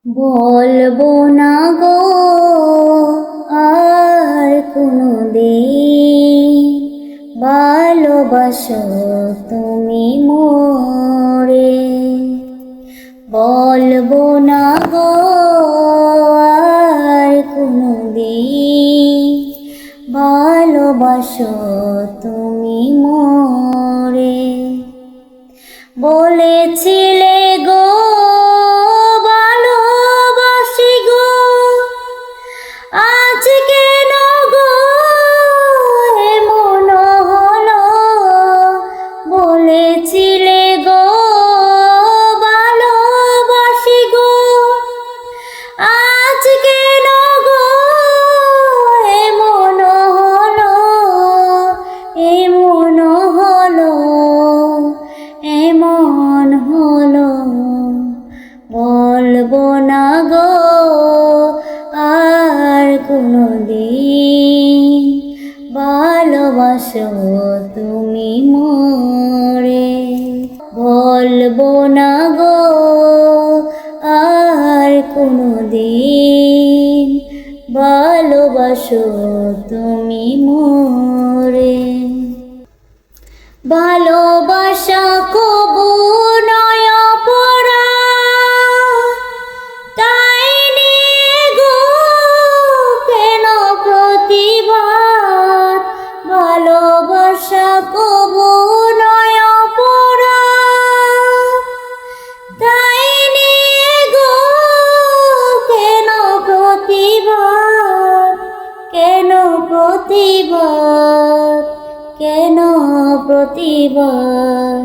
বলবো না গো আর কোনোদিন ভালোবাসো তুমি মোরে। বলবো না গো আর কোনোদিন ভালোবাসো তুমি মোরে। বলেছিলে গো ভালোবাসি গো, আজ কেন গো এমন হলো। বলেছিলে গো ভালোবাসি গো, আজ কেন গো এমন হলো, এমন হলো, এমন হলো। বলবো না গো আর কোনোদিন ভালোবাসো তুমি মোরে। বলবো না গো আর কোনোদিন ভালোবাসো তুমি মোরে। ভালোবাসা কবু নয় পরা, তাই নিয়ে গো কেন প্রতিবাদ। ভালোবাসা কবু নয় পরা, তাই নিয়ে গো কেন প্রতিবাদ, কেন প্রতিবাদ, কেন প্রতিবাদ।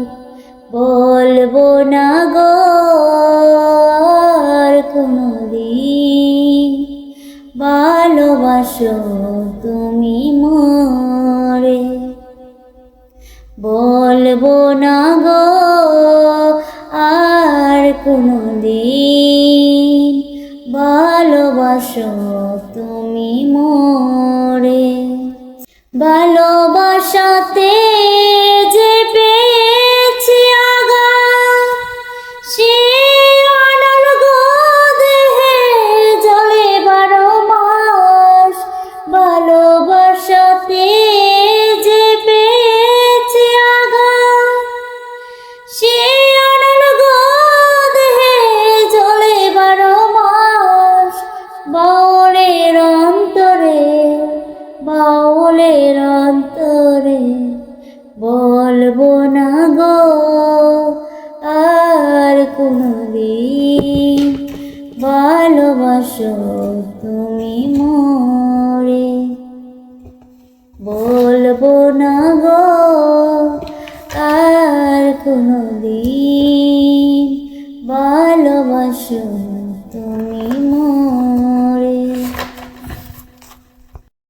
বলবো না গো আর কোনোদিন ভালোবাসো তুমি মোরে। বলবো না গো আর কোনোদিন ভালোবাসো তুমি মোরে। ভালোবাসাতে যে পেয়েছি আঘাত, সে অনল গো দেহে জ্বলে 12 মাস। ভালোবাসাতে যে পেয়েছি আঘাত, সে অনল গো দেহে জ্বলে 12 মাস। বাউলের অন্তরে, বাউলের অন্তরে। বলবো না গো আর কোনোদিন ভালোবাসো তুমি মোরে। বলবো না গো আর কোনোদিন ভালোবাসো